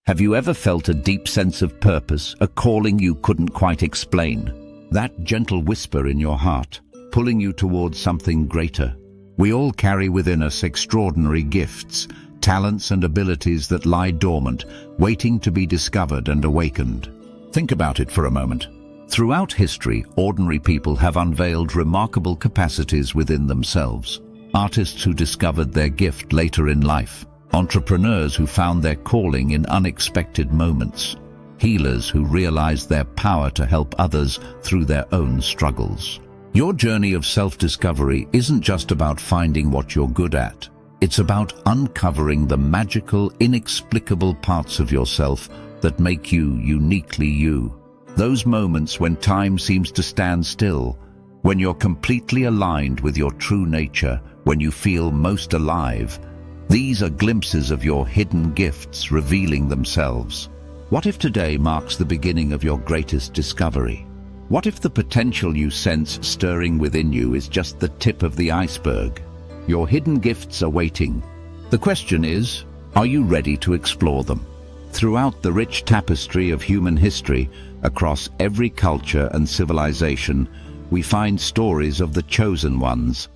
Have you ever felt a deep sense of purpose, a calling you couldn't quite explain? That gentle whisper in your heart, pulling you towards something greater. We all carry within us extraordinary gifts, talents and abilities that lie dormant, waiting to be discovered and awakened. Think about it for a moment. Throughout history, ordinary people have unveiled remarkable capacities within themselves. Artists who discovered their gift later in life. Entrepreneurs who found their calling in unexpected moments. Healers who realized their power to help others through their own struggles. Your journey of self-discovery isn't just about finding what you're good at. It's about uncovering the magical, inexplicable parts of yourself that make you uniquely you. Those moments when time seems to stand still, when you're completely aligned with your true nature, when you feel most alive. These are glimpses of your hidden gifts revealing themselves. What if today marks the beginning of your greatest discovery? What if the potential you sense stirring within you is just the tip of the iceberg? Your hidden gifts are waiting. The question is, are you ready to explore them? Throughout the rich tapestry of human history, across every culture and civilization, we find stories of the chosen ones.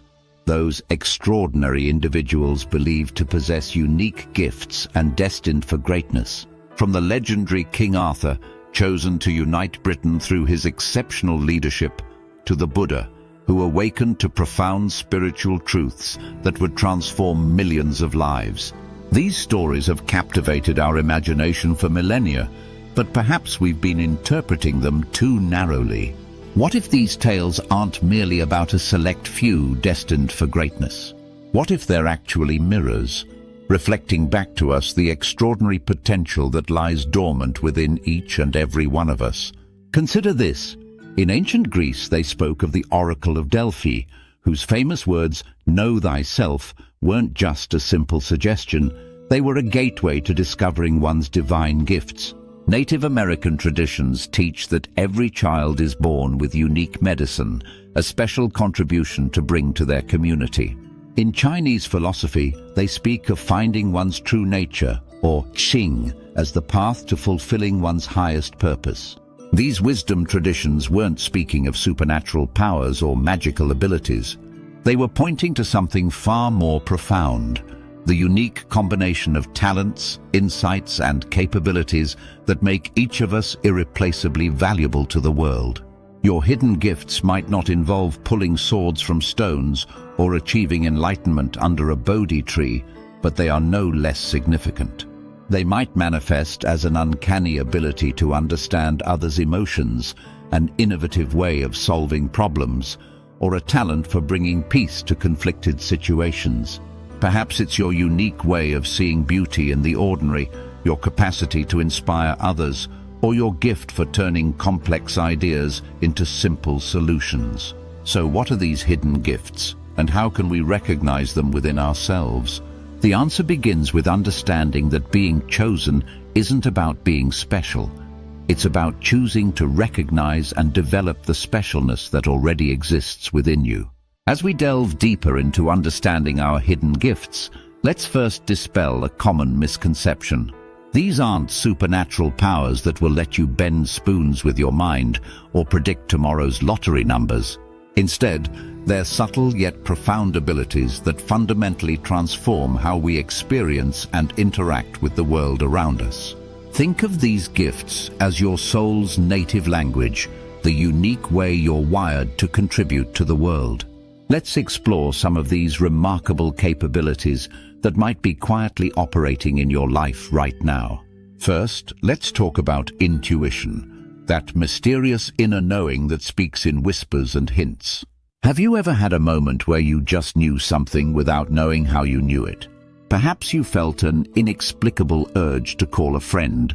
Those extraordinary individuals believed to possess unique gifts and destined for greatness. From the legendary King Arthur, chosen to unite Britain through his exceptional leadership, to the Buddha, who awakened to profound spiritual truths that would transform millions of lives. These stories have captivated our imagination for millennia, but perhaps we've been interpreting them too narrowly. What if these tales aren't merely about a select few destined for greatness? What if they're actually mirrors, reflecting back to us the extraordinary potential that lies dormant within each and every one of us? Consider this. In ancient Greece, they spoke of the Oracle of Delphi, whose famous words, "Know thyself," weren't just a simple suggestion. They were a gateway to discovering one's divine gifts. Native American traditions teach that every child is born with unique medicine, a special contribution to bring to their community. In Chinese philosophy, they speak of finding one's true nature, or Xing, as the path to fulfilling one's highest purpose. These wisdom traditions weren't speaking of supernatural powers or magical abilities. They were pointing to something far more profound. The unique combination of talents, insights, and capabilities that make each of us irreplaceably valuable to the world. Your hidden gifts might not involve pulling swords from stones or achieving enlightenment under a Bodhi tree, but they are no less significant. They might manifest as an uncanny ability to understand others' emotions, an innovative way of solving problems, or a talent for bringing peace to conflicted situations. Perhaps it's your unique way of seeing beauty in the ordinary, your capacity to inspire others, or your gift for turning complex ideas into simple solutions. So what are these hidden gifts, and how can we recognize them within ourselves? The answer begins with understanding that being chosen isn't about being special. It's about choosing to recognize and develop the specialness that already exists within you. As we delve deeper into understanding our hidden gifts, let's first dispel a common misconception. These aren't supernatural powers that will let you bend spoons with your mind or predict tomorrow's lottery numbers. Instead, they're subtle yet profound abilities that fundamentally transform how we experience and interact with the world around us. Think of these gifts as your soul's native language, the unique way you're wired to contribute to the world. Let's explore some of these remarkable capabilities that might be quietly operating in your life right now. First, let's talk about intuition, that mysterious inner knowing that speaks in whispers and hints. Have you ever had a moment where you just knew something without knowing how you knew it? Perhaps you felt an inexplicable urge to call a friend,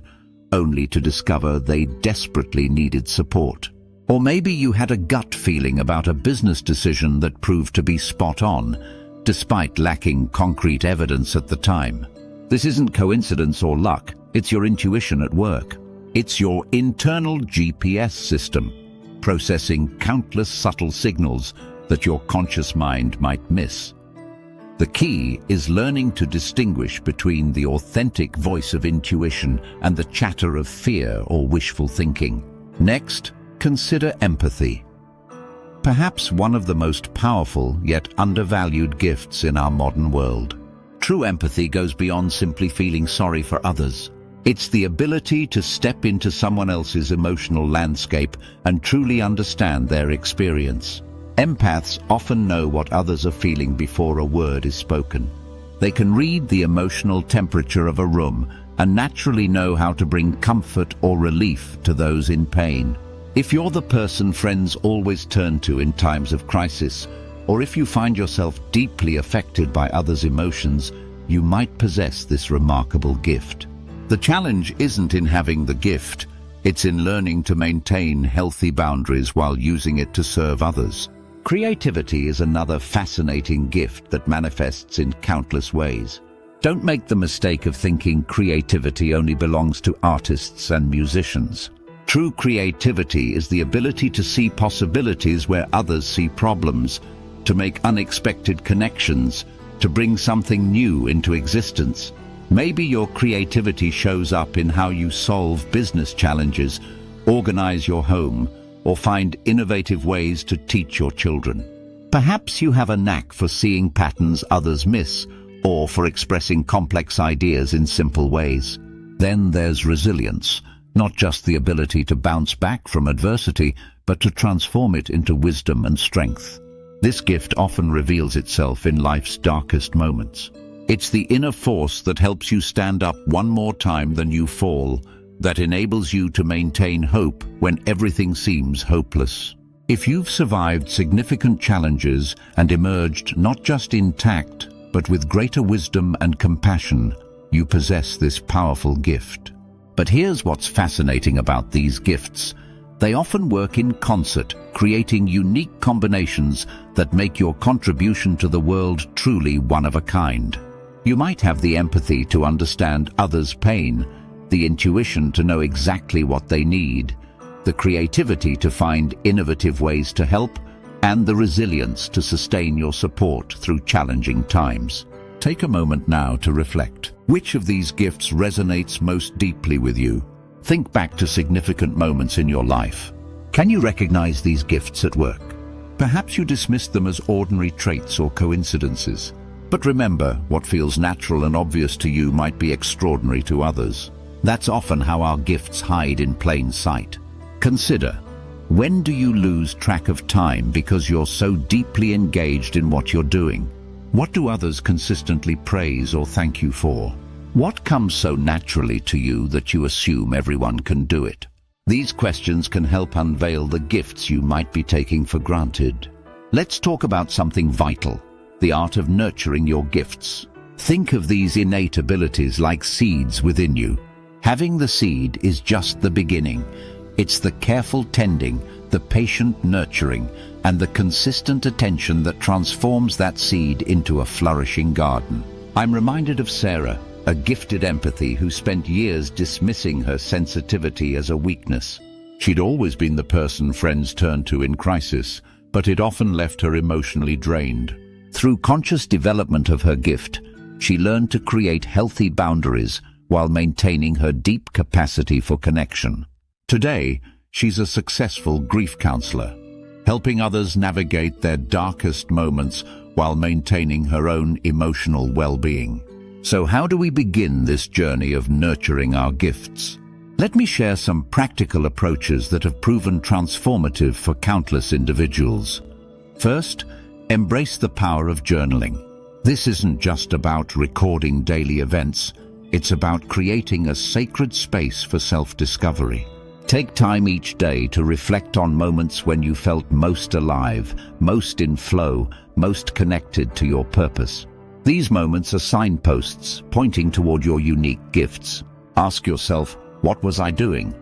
only to discover they desperately needed support. Or maybe you had a gut feeling about a business decision that proved to be spot on, despite lacking concrete evidence at the time. This isn't coincidence or luck, it's your intuition at work. It's your internal GPS system, processing countless subtle signals that your conscious mind might miss. The key is learning to distinguish between the authentic voice of intuition and the chatter of fear or wishful thinking. Next, consider empathy. Perhaps one of the most powerful yet undervalued gifts in our modern world. True empathy goes beyond simply feeling sorry for others. It's the ability to step into someone else's emotional landscape and truly understand their experience. Empaths often know what others are feeling before a word is spoken. They can read the emotional temperature of a room and naturally know how to bring comfort or relief to those in pain. If you're the person friends always turn to in times of crisis, or if you find yourself deeply affected by others' emotions, you might possess this remarkable gift. The challenge isn't in having the gift, it's in learning to maintain healthy boundaries while using it to serve others. Creativity is another fascinating gift that manifests in countless ways. Don't make the mistake of thinking creativity only belongs to artists and musicians. True creativity is the ability to see possibilities where others see problems, to make unexpected connections, to bring something new into existence. Maybe your creativity shows up in how you solve business challenges, organize your home, or find innovative ways to teach your children. Perhaps you have a knack for seeing patterns others miss, or for expressing complex ideas in simple ways. Then there's resilience, not just the ability to bounce back from adversity, but to transform it into wisdom and strength. This gift often reveals itself in life's darkest moments. It's the inner force that helps you stand up one more time than you fall, that enables you to maintain hope when everything seems hopeless. If you've survived significant challenges and emerged not just intact, but with greater wisdom and compassion, you possess this powerful gift. But here's what's fascinating about these gifts. They often work in concert, creating unique combinations that make your contribution to the world truly one of a kind. You might have the empathy to understand others' pain, the intuition to know exactly what they need, the creativity to find innovative ways to help, and the resilience to sustain your support through challenging times. Take a moment now to reflect. Which of these gifts resonates most deeply with you? Think back to significant moments in your life. Can you recognize these gifts at work? Perhaps you dismissed them as ordinary traits or coincidences. But remember, what feels natural and obvious to you might be extraordinary to others. That's often how our gifts hide in plain sight. Consider, when do you lose track of time because you're so deeply engaged in what you're doing? What do others consistently praise or thank you for? What comes so naturally to you that you assume everyone can do it? These questions can help unveil the gifts you might be taking for granted. Let's talk about something vital, the art of nurturing your gifts. Think of these innate abilities like seeds within you. Having the seed is just the beginning. It's the careful tending, the patient nurturing, and the consistent attention that transforms that seed into a flourishing garden. I'm reminded of Sarah, a gifted empath who spent years dismissing her sensitivity as a weakness. She'd always been the person friends turned to in crisis, but it often left her emotionally drained. Through conscious development of her gift, she learned to create healthy boundaries while maintaining her deep capacity for connection. Today, she's a successful grief counselor, helping others navigate their darkest moments while maintaining her own emotional well-being. So how do we begin this journey of nurturing our gifts? Let me share some practical approaches that have proven transformative for countless individuals. First, embrace the power of journaling. This isn't just about recording daily events, it's about creating a sacred space for self-discovery. Take time each day to reflect on moments when you felt most alive, most in flow, most connected to your purpose. These moments are signposts pointing toward your unique gifts. Ask yourself, what was I doing?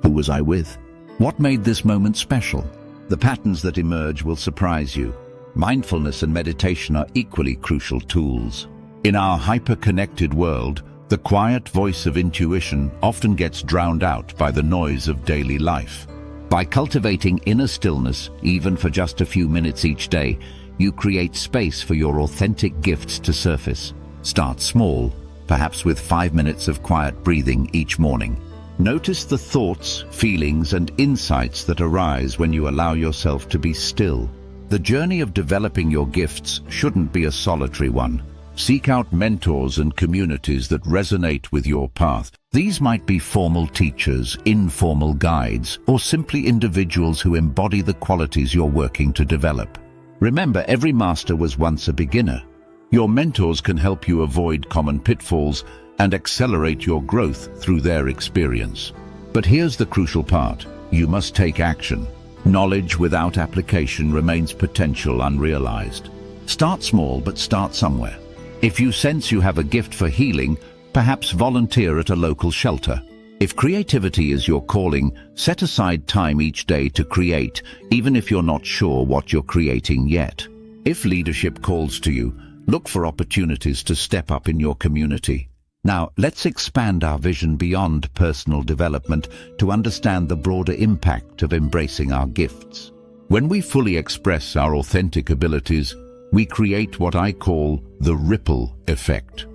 Who was I with? What made this moment special? The patterns that emerge will surprise you. Mindfulness and meditation are equally crucial tools. In our hyper-connected world, the quiet voice of intuition often gets drowned out by the noise of daily life. By cultivating inner stillness, even for just a few minutes each day, you create space for your authentic gifts to surface. Start small, perhaps with 5 minutes of quiet breathing each morning. Notice the thoughts, feelings, and insights that arise when you allow yourself to be still. The journey of developing your gifts shouldn't be a solitary one. Seek out mentors and communities that resonate with your path. These might be formal teachers, informal guides, or simply individuals who embody the qualities you're working to develop. Remember, every master was once a beginner. Your mentors can help you avoid common pitfalls and accelerate your growth through their experience. But here's the crucial part. You must take action. Knowledge without application remains potential unrealized. Start small, but start somewhere. If you sense you have a gift for healing, perhaps volunteer at a local shelter. If creativity is your calling, set aside time each day to create, even if you're not sure what you're creating yet. If leadership calls to you, look for opportunities to step up in your community. Now, let's expand our vision beyond personal development to understand the broader impact of embracing our gifts. When we fully express our authentic abilities, we create what I call the ripple effect.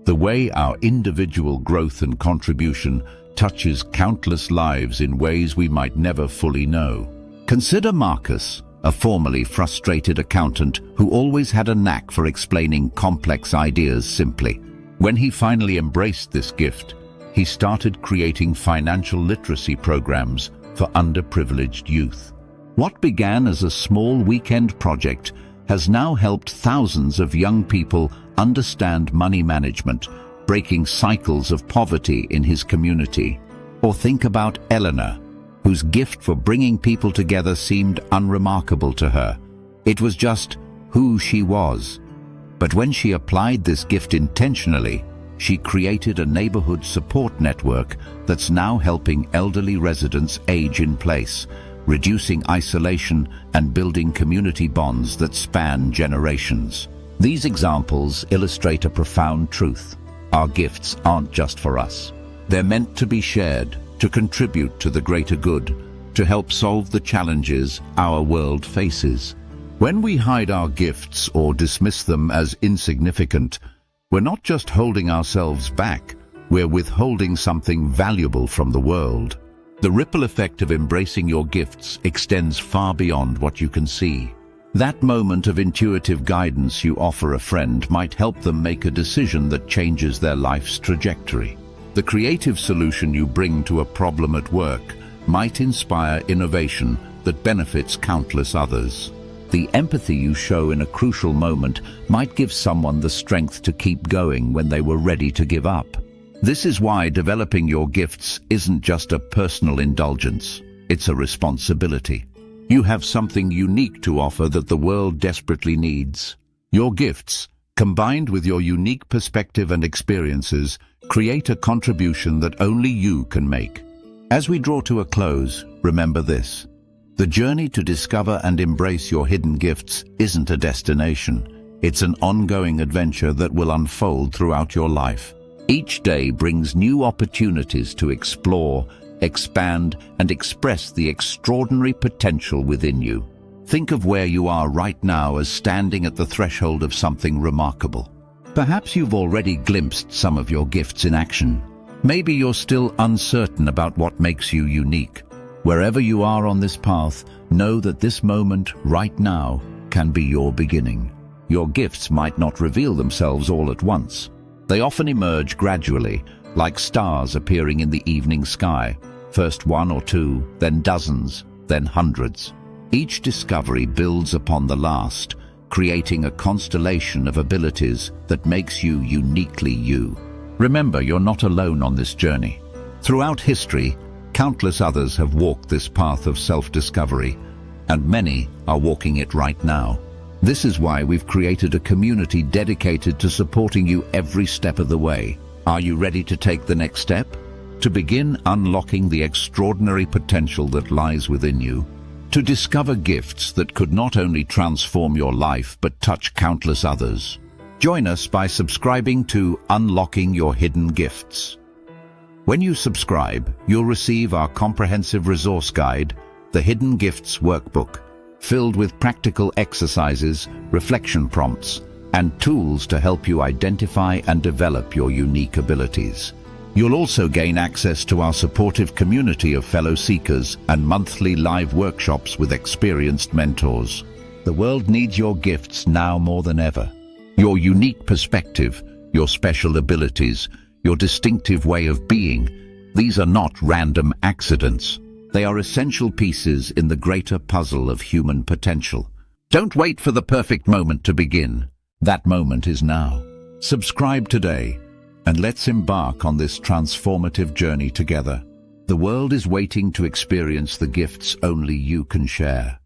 The way our individual growth and contribution touches countless lives in ways we might never fully know. Consider Marcus, a formerly frustrated accountant who always had a knack for explaining complex ideas simply. When he finally embraced this gift, he started creating financial literacy programs for underprivileged youth. What began as a small weekend project has now helped thousands of young people understand money management, breaking cycles of poverty in his community. Or think about Eleanor, whose gift for bringing people together seemed unremarkable to her. It was just who she was. But when she applied this gift intentionally, she created a neighborhood support network that's now helping elderly residents age in place, reducing isolation and building community bonds that span generations. These examples illustrate a profound truth. Our gifts aren't just for us. They're meant to be shared, to contribute to the greater good, to help solve the challenges our world faces. When we hide our gifts or dismiss them as insignificant, we're not just holding ourselves back, we're withholding something valuable from the world. The ripple effect of embracing your gifts extends far beyond what you can see. That moment of intuitive guidance you offer a friend might help them make a decision that changes their life's trajectory. The creative solution you bring to a problem at work might inspire innovation that benefits countless others. The empathy you show in a crucial moment might give someone the strength to keep going when they were ready to give up. This is why developing your gifts isn't just a personal indulgence, it's a responsibility. You have something unique to offer that the world desperately needs. Your gifts, combined with your unique perspective and experiences, create a contribution that only you can make. As we draw to a close, remember this. The journey to discover and embrace your hidden gifts isn't a destination. It's an ongoing adventure that will unfold throughout your life. Each day brings new opportunities to explore, expand, and express the extraordinary potential within you. Think of where you are right now as standing at the threshold of something remarkable. Perhaps you've already glimpsed some of your gifts in action. Maybe you're still uncertain about what makes you unique. Wherever you are on this path, know that this moment, right now, can be your beginning. Your gifts might not reveal themselves all at once. They often emerge gradually, like stars appearing in the evening sky. First one or two, then dozens, then hundreds. Each discovery builds upon the last, creating a constellation of abilities that makes you uniquely you. Remember, you're not alone on this journey. Throughout history, countless others have walked this path of self-discovery, and many are walking it right now. This is why we've created a community dedicated to supporting you every step of the way. Are you ready to take the next step? To begin unlocking the extraordinary potential that lies within you? To discover gifts that could not only transform your life but touch countless others? Join us by subscribing to Unlocking Your Hidden Gifts. When you subscribe, you'll receive our comprehensive resource guide, the Hidden Gifts Workbook, filled with practical exercises, reflection prompts, and tools to help you identify and develop your unique abilities. You'll also gain access to our supportive community of fellow seekers and monthly live workshops with experienced mentors. The world needs your gifts now more than ever. Your unique perspective, your special abilities, your distinctive way of being, these are not random accidents. They are essential pieces in the greater puzzle of human potential. Don't wait for the perfect moment to begin. That moment is now. Subscribe today, and let's embark on this transformative journey together. The world is waiting to experience the gifts only you can share.